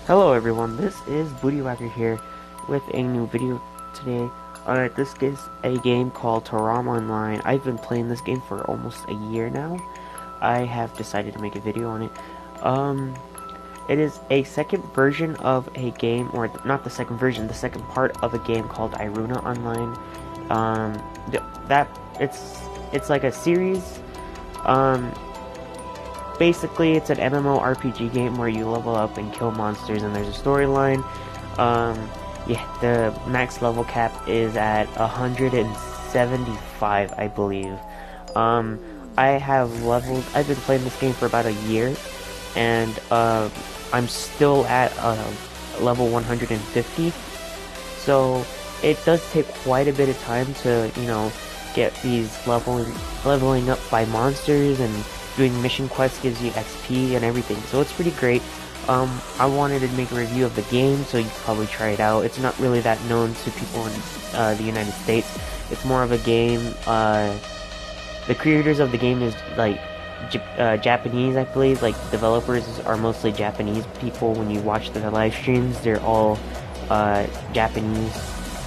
Hello everyone, this is Bootywhacker here with a new video today. This is a game called Toram Online. I've been playing this game for almost a year now. I have decided to make a video on it. It is a second version of a game, or not the second version, the second part of a game called Iruna Online. It's like a series. Basically, it's an MMORPG game where you level up and kill monsters, and there's a storyline. Yeah, the max level cap is at 175, I believe. I've been playing this game for about a year, and I'm still at level 150. So it does take quite a bit of time to, get these leveling up by monsters, and doing mission quests gives you XP and everything, so it's pretty great. I wanted to make a review of the game, so you can probably try it out. It's not really that known to people in the United States. It's more of a game. The creators of the game is like Japanese, I believe. Like, developers are mostly Japanese people. When you watch their live streams, they're all Japanese.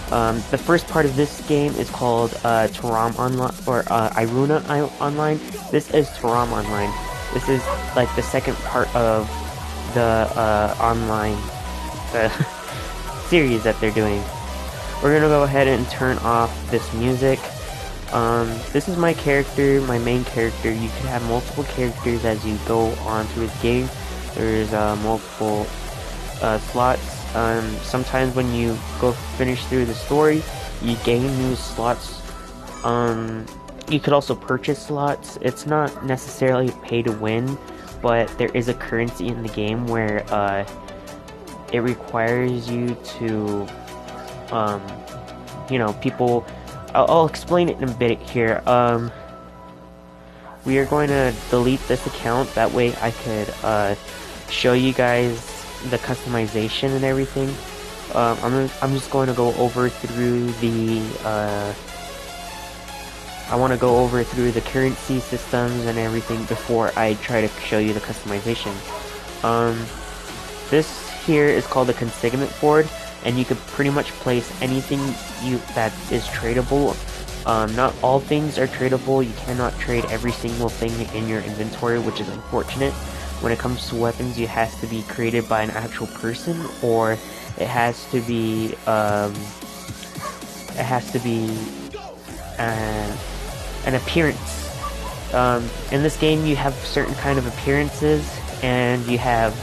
The first part of this game is called Toram Online, or Iruna Online. This is Toram Online. This is like the second part of the online series that they're doing. We're gonna go ahead and turn off this music. This is my character, my main character. You can have multiple characters as you go on through the game. There's multiple slots. Sometimes when you go finish through the story, you gain new slots. You could also purchase slots. It's not necessarily pay to win, but there is a currency in the game where it requires you to, people. I'll explain it in a bit here. We are going to delete this account. That way I could show you guys the customization and everything. I'm just going to go over through the I want to go over through the currency systems and everything before I try to show you the customization. This here is called the consignment board, and you could pretty much place anything that is tradable. Not all things are tradable. You cannot trade every single thing in your inventory, which is unfortunate. When it comes to weapons, it has to be created by an actual person, or it has to be an appearance. In this game, you have certain kind of appearances, and you have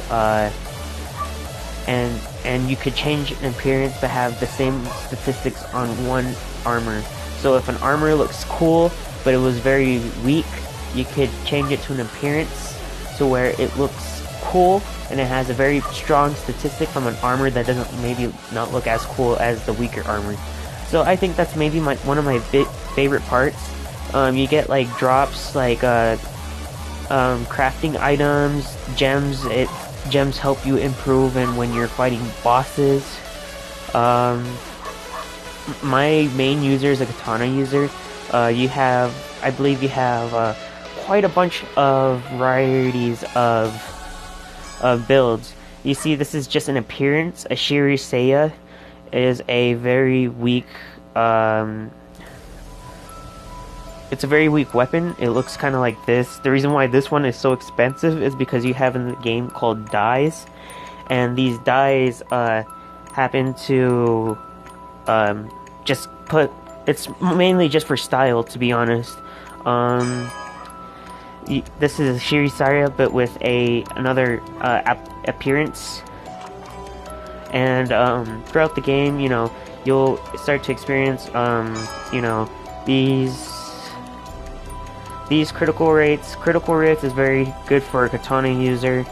and you could change an appearance to have the same statistics on one armor. So if an armor looks cool, but it was very weak, you could change it to an appearance to where it looks cool and it has a very strong statistic from an armor that doesn't maybe not look as cool as the weaker armor. So I think that's maybe one of my favorite parts. You get like drops, like crafting items, gems. Gems help you improve, and when you're fighting bosses. My main user is a katana user. I believe you have quite a bunch of varieties of builds. You see, this is just an appearance. A Shiriseiya is a very weak it's a very weak weapon. It looks kind of like this. The reason why this one is so expensive is because you have in the game called dyes, and these dyes happen to just put. It's mainly just for style, to be honest. This is a Shiriseiya, but with another appearance. And throughout the game, you'll start to experience, these critical rates. Critical rates is very good for a katana user.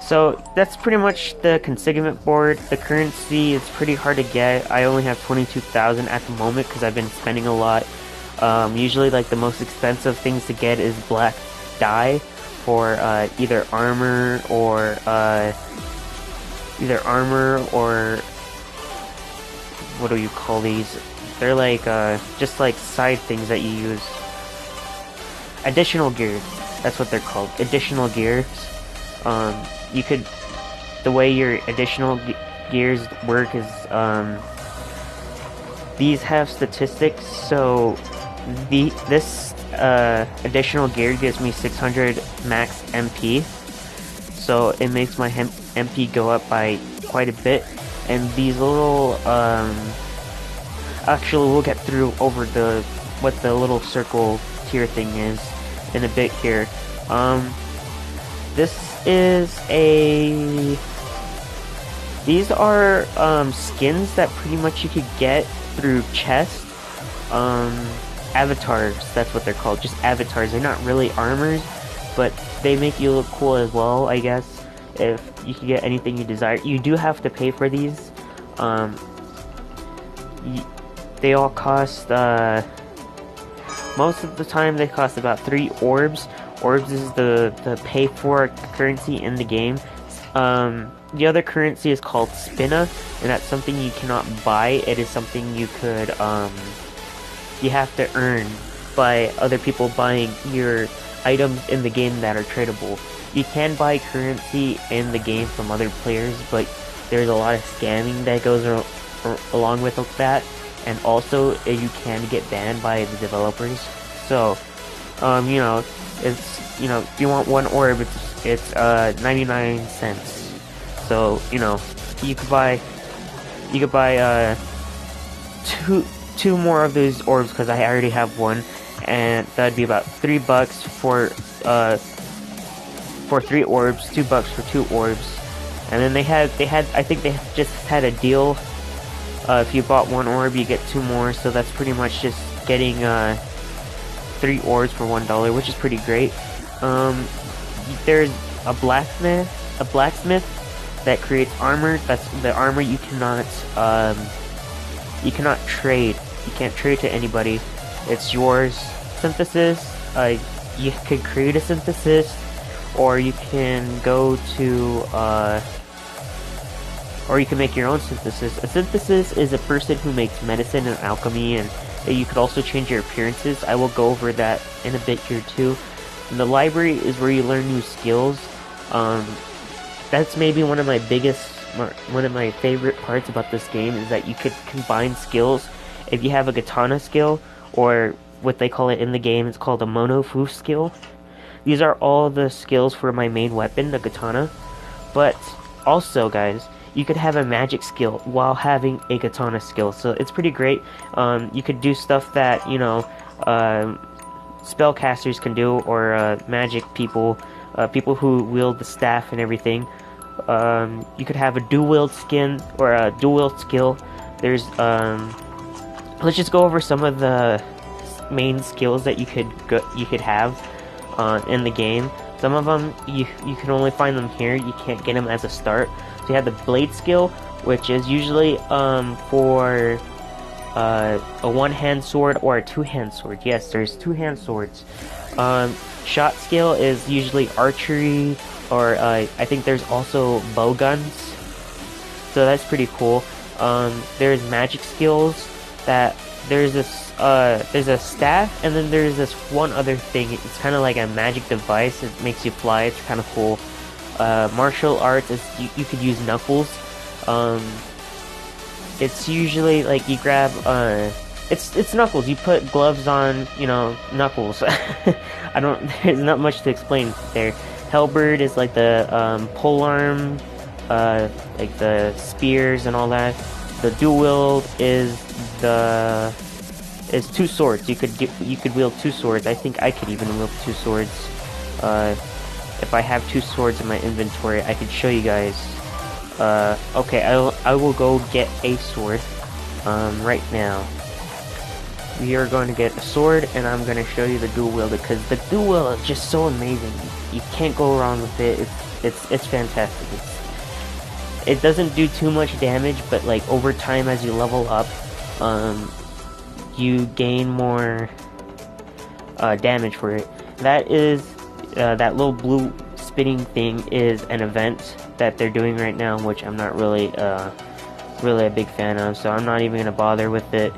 So that's pretty much the consignment board. The currency is pretty hard to get. I only have 22,000 at the moment because I've been spending a lot. Usually, like, the most expensive things to get is black dye for either armor or what do you call these? They're like just like side things that you use. Additional gear. That's what they're called. Additional gears. You could, the way your additional gears work is, these have statistics, so this additional gear gives me 600 max MP, so it makes my MP go up by quite a bit. And these little, actually we'll get through over what the little circle tier thing is in a bit here. These are skins that pretty much you could get through chests. Avatars, that's what they're called, just avatars. They're not really armors, but they make you look cool as well, I guess. If you can get anything you desire, you do have to pay for these. They all cost, most of the time they cost about 3 orbs. Orbs is the pay for currency in the game. The other currency is called spina, and that's something you cannot buy. It is something you could, you have to earn by other people buying your items in the game that are tradable. You can buy currency in the game from other players, but there's a lot of scamming that goes along with that, and also you can get banned by the developers. So, you know, it's, you know, if you want 1 orb, it's 99 cents. So, you know, you could buy two more of those orbs, because I already have 1, and that'd be about $3 for 3 orbs, $2 for 2 orbs. And then they had I think they just had a deal. If you bought 1 orb, you get 2 more, so that's pretty much just getting 3 orbs for $1, which is pretty great. There's a blacksmith that creates armor. That's the armor you cannot trade. You can't trade to anybody. It's yours. Synthesis, you could create a synthesis, or you can go to or you can make your own synthesis. A synthesis is a person who makes medicine and alchemy, and you could also change your appearances. I will go over that in a bit here too. And the library is where you learn new skills. That's maybe one of my favorite parts about this game, is that you could combine skills. If you have a katana skill, or what they call it in the game, it's called a mono-fu skill. These are all the skills for my main weapon, the katana. But also, guys, you could have a magic skill while having a katana skill, so it's pretty great. You could do stuff that, you know, spellcasters can do, or magic people, people who wield the staff and everything. You could have a dual wield skin, or a dual wield skill. There's let's just go over some of the main skills that you could have in the game. Some of them you can only find them here. You can't get them as a start. So you have the blade skill, which is usually for a one-hand sword or a two-hand sword. Yes, there's two-hand swords. Shot skill is usually archery, or I think there's also bow guns. So that's pretty cool. There's magic skills. That there's a staff, and then there's this one other thing. It's kind of like a magic device. It makes you fly. It's kind of cool. Martial arts is you could use knuckles. It's usually like you grab it's knuckles. You put gloves on, you know, knuckles. There's not much to explain there. Halberd is like the polearm, like the spears and all that. The dual wield is 2 swords. You could wield 2 swords. I think I could even wield 2 swords. If I have 2 swords in my inventory, I could show you guys. Okay, I will go get a sword right now. We are going to get a sword, and I'm going to show you the dual wield, because the dual wield is just so amazing. You can't go wrong with it. It's fantastic. It doesn't do too much damage, but like over time as you level up, you gain more damage for it. That is that little blue spinning thing is an event that they're doing right now, which I'm not really a big fan of, so I'm not even gonna bother with it.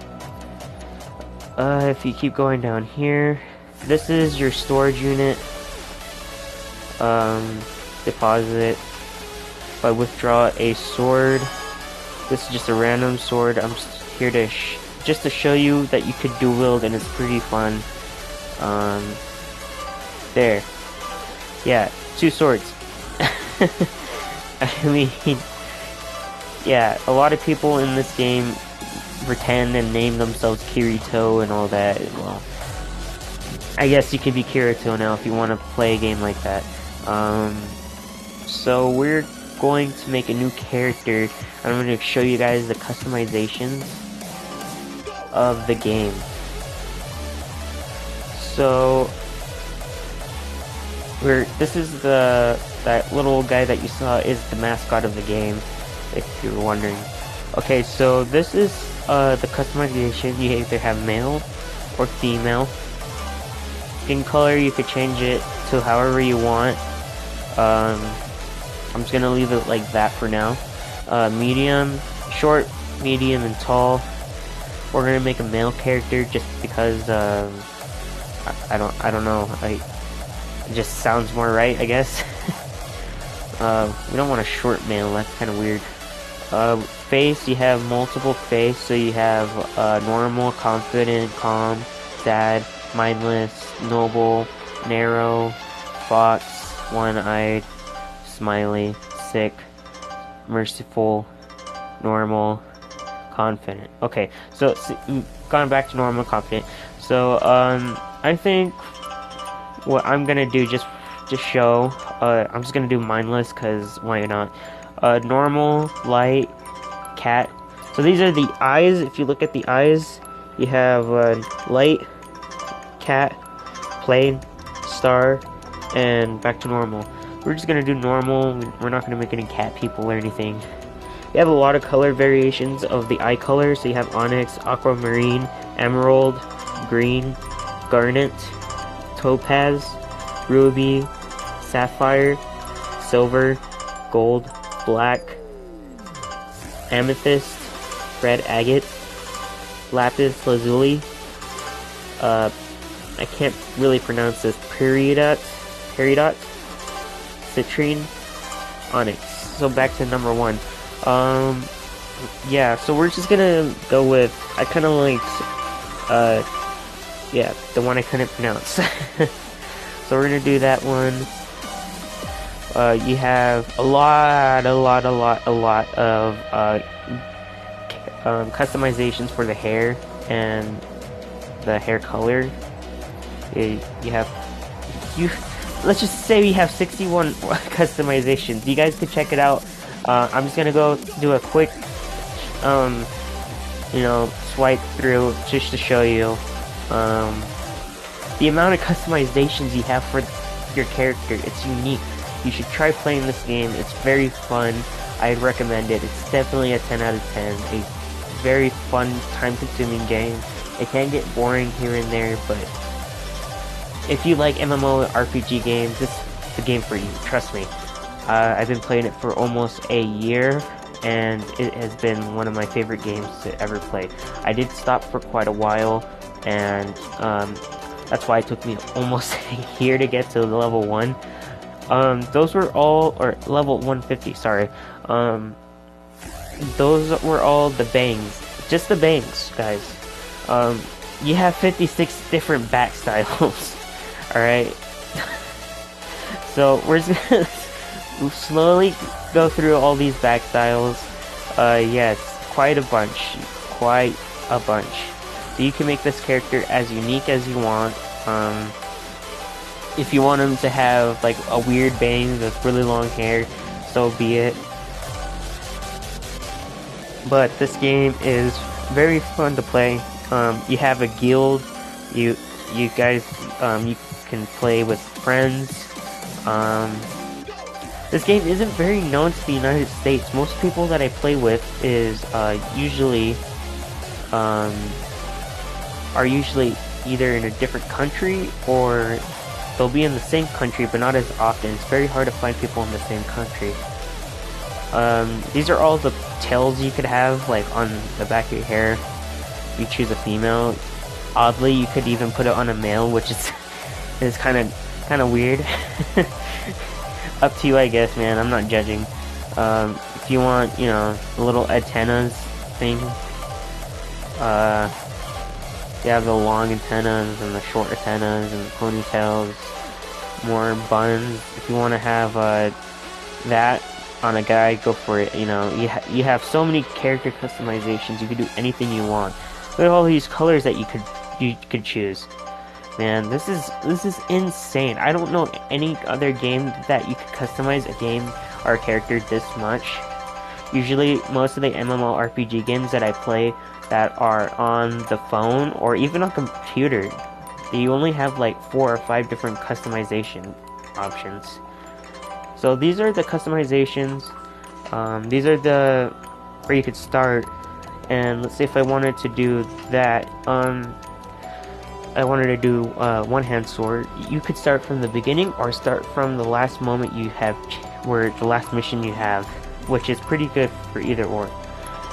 If you keep going down here, this is your storage unit. deposit. If I withdraw a sword, this is just a random sword. I'm just here to just to show you that you could dual wield, and it's pretty fun. There. Yeah, 2 swords. I mean, yeah, a lot of people in this game pretend and name themselves Kirito and all that. Well, I guess you could be Kirito now if you want to play a game like that. So we're going to make a new character. I'm going to show you guys the customizations of the game. So this is that little guy that you saw is the mascot of the game, if you're wondering. Okay, so this is the customization. You either have male or female. Skin color, you could change it to however you want. I'm just gonna leave it like that for now. Medium, short, medium, and tall. We're gonna make a male character just because I don't know. It just sounds more right, I guess. We don't want a short male. That's kind of weird. Face, you have multiple face, so you have normal, confident, calm, sad, mindless, noble, narrow, fox, one-eyed, smiley, sick, merciful, normal, confident. Okay, so gone back to normal, confident. So I think what I'm gonna do just show, I'm just gonna do mindless, cause why not? Normal, light, cat. So these are the eyes. If you look at the eyes, you have light, cat, plain, star, and back to normal. We're just gonna do normal. We're not gonna make any cat people or anything. You have a lot of color variations of the eye color. So you have onyx, aquamarine, emerald, green, garnet, topaz, ruby, sapphire, silver, gold, black, amethyst, red agate, lapis lazuli, I can't really pronounce this, peridot, citrine, onyx. So back to number 1. Yeah, so we're just gonna go with, I kinda liked, yeah, the one I couldn't pronounce. So we're gonna do that one. You have a lot of customizations for the hair and the hair color. Let's just say we have 61 customizations. You guys could check it out. I'm just gonna go do a quick, swipe through just to show you the amount of customizations you have for your character. It's unique. You should try playing this game. It's very fun. I'd recommend it. It's definitely a 10 out of 10. A very fun, time-consuming game. It can get boring here and there, but if you like MMORPG games, this is the game for you. Trust me. I've been playing it for almost a year, and it has been one of my favorite games to ever play. I did stop for quite a while, and that's why it took me almost a year to get to level 1. Those were all, or level 150, sorry. Those were all the bangs. Just the bangs, guys. You have 56 different back styles. Alright? So, we're just gonna slowly go through all these back styles. Yes, quite a bunch. Quite a bunch. So you can make this character as unique as you want. If you want him to have like a weird bang with really long hair, so be it. But this game is very fun to play. You have a guild. You guys, you can play with friends. This game isn't very known to the United States. Most people that I play with is usually either in a different country, or they'll be in the same country but not as often. It's very hard to find people in the same country. These are all the tails you could have, like on the back of your hair. If you choose a female, oddly you could even put it on a male, which is kind of weird. Up to you, I guess, man. I'm not judging. If you want, you know, the little antennas thing, you have the long antennas and the short antennas and the ponytails, more buns. If you want to have that on a guy, go for it. You know, you have so many character customizations. You can do anything you want. Look at all these colors that you could choose. Man, this is insane. I don't know any other game that you could customize a game or a character this much. Usually, most of the MMORPG games that I play that are on the phone or even on computer, you only have like 4 or 5 different customization options. So these are the customizations. These are the where you could start. And let's say if I wanted to do that, I wanted to do one-hand sword. You could start from the beginning or start from the last moment you have, where the last mission you have, which is pretty good for either or.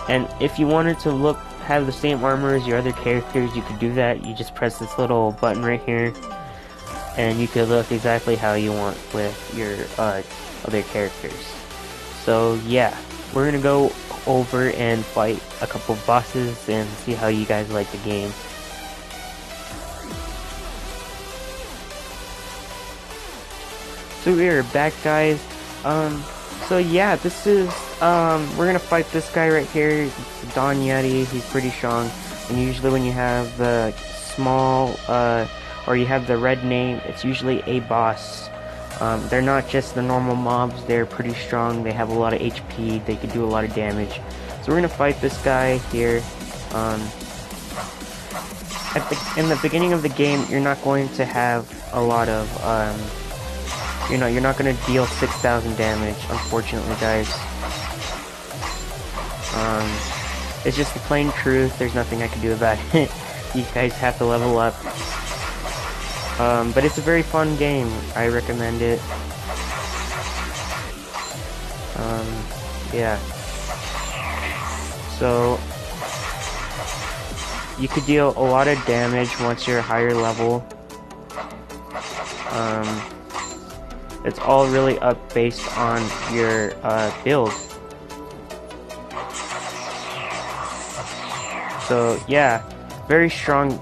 And if you wanted to have the same armor as your other characters, you could do that. You just press this little button right here, and you could look exactly how you want with your other characters. So yeah, we're gonna go over and fight a couple bosses and see how you guys like the game. So we are back, guys. So yeah, this is we're gonna fight this guy right here, Don Yeti. He's pretty strong, and usually when you have the small or you have the red name, it's usually a boss. They're not just the normal mobs. They're pretty strong. They have a lot of HP. They can do a lot of damage. So we're gonna fight this guy here. In the beginning of the game, you're not going to have a lot of you're not going to deal 6,000 damage, unfortunately, guys. It's just the plain truth. There's nothing I can do about it. You guys have to level up. But it's a very fun game. I recommend it. Yeah. So, you could deal a lot of damage once you're a higher level. It's all really up based on your build. So yeah, very strong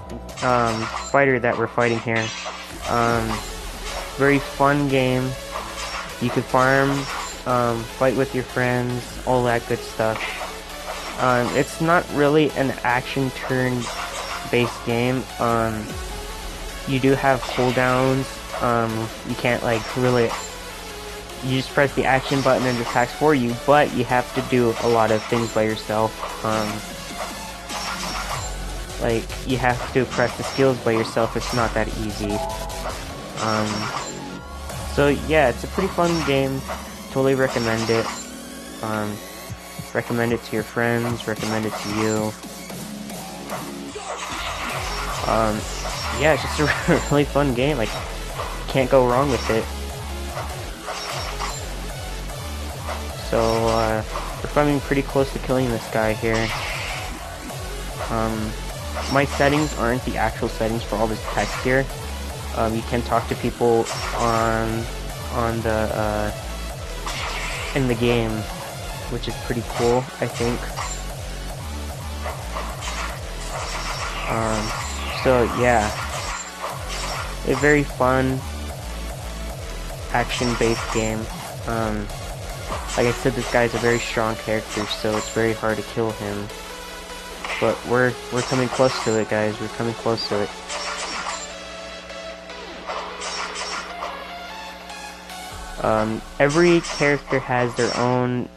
fighter that we're fighting here. Very fun game. You could farm, fight with your friends, all that good stuff. It's not really an action turn-based game. You do have cooldowns. You can't like really, you just press the action button and it attacks for you, but you have to do a lot of things by yourself. Like you have to press the skills by yourself. It's not that easy. So yeah, it's a pretty fun game. Totally recommend it. Recommend it to your friends, recommend it to you. Yeah, it's just a really fun game. Like, can't go wrong with it. So we're coming pretty close to killing this guy here. My settings aren't the actual settings for all this text here. You can talk to people on the in the game, which is pretty cool, I think. So yeah, a very fun action-based game. Like I said, this guy's a very strong character, so it's very hard to kill him. But we're coming close to it, guys. We're coming close to it. Every character has their own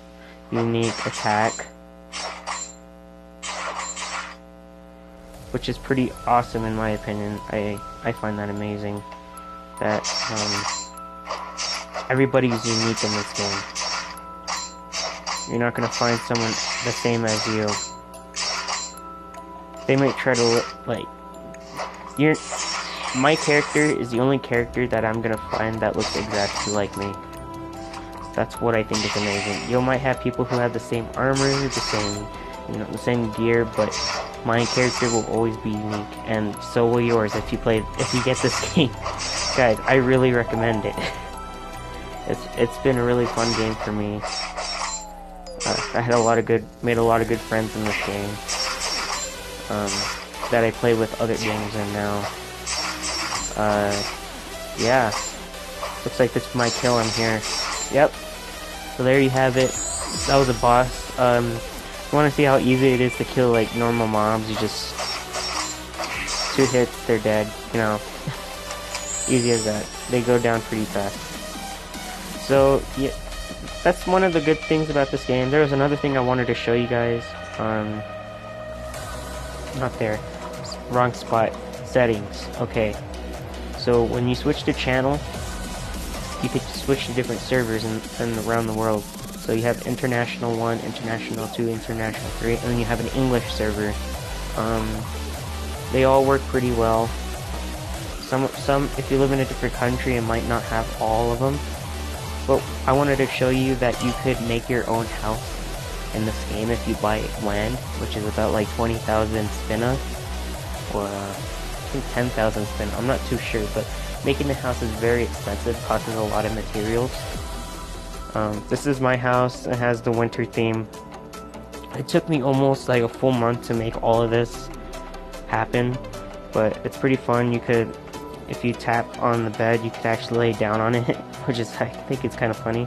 unique attack, which is pretty awesome in my opinion. I find that amazing. That everybody's unique in this game. You're not gonna find someone the same as you. They might try to my character is the only character that I'm gonna find that looks exactly like me. That's what I think is amazing. You might have people who have the same armor, the same gear, but my character will always be unique, and so will yours if you get this game. Guys, I really recommend it. It's been a really fun game for me. I had made a lot of good friends in this game that I play with other games in now. Yeah, looks like this is my kill. I'm here. Yep. So there you have it. That was a boss. You want to see how easy it is to kill like normal mobs? You just 2 hits, they're dead. You know, easy as that. They go down pretty fast. So yeah, that's one of the good things about this game. There was another thing I wanted to show you guys. Not there. Wrong spot. Settings. Okay. So when you switch to channel, you could switch to different servers and around the world. So you have International 1, International 2, International 3, and then you have an English server. They all work pretty well. Some, if you live in a different country, it might not have all of them. But I wanted to show you that you could make your own house in this game if you buy land, which is about like 20,000 spina, or I think 10,000 spina. I'm not too sure, but making the house is very expensive, costs a lot of materials. This is my house. It has the winter theme. It took me almost like a full month to make all of this happen, but it's pretty fun. You could, if you tap on the bed, you could actually lay down on it, which is, I think it's kind of funny.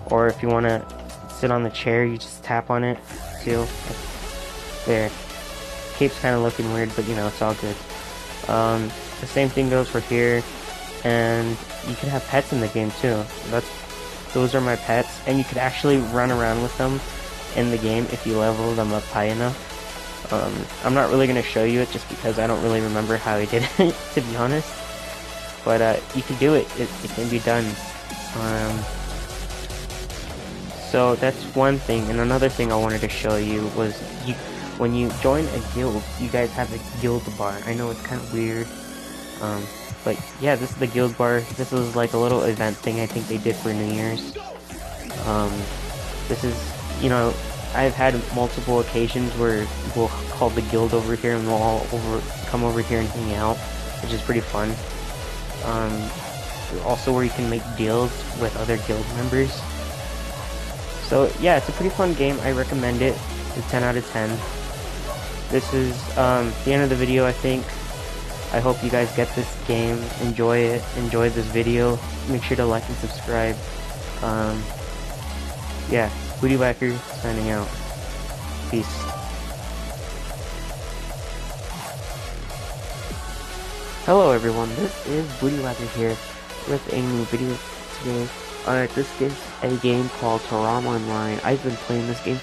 Or if you want to sit on the chair, you just tap on it too. There. Keeps kind of looking weird, but you know, it's all good. The same thing goes for here, and you can have pets in the game too. Those are my pets, and you could actually run around with them in the game if you level them up high enough. I'm not really going to show you it just because I don't really remember how I did it, to be honest. But you can do it. It can be done. So that's one thing, and another thing I wanted to show you was when you join a guild, you guys have a guild bar. I know it's kind of weird, but yeah, this is the guild bar. This was like a little event thing I think they did for New Year's. This is, you know, I've had multiple occasions where we'll call the guild over here and we'll all come over here and hang out, which is pretty fun. Also where you can make deals with other guild members. So yeah, it's a pretty fun game. I recommend it. It's 10 out of 10. This is the end of the video, I think. I hope you guys get this game, enjoy it, enjoy this video. Make sure to like and subscribe. Yeah, Booty Whacker signing out. Peace. Hello everyone, this is Booty Whacker here with a new video today. This is a game called Toram Online. I've been playing this game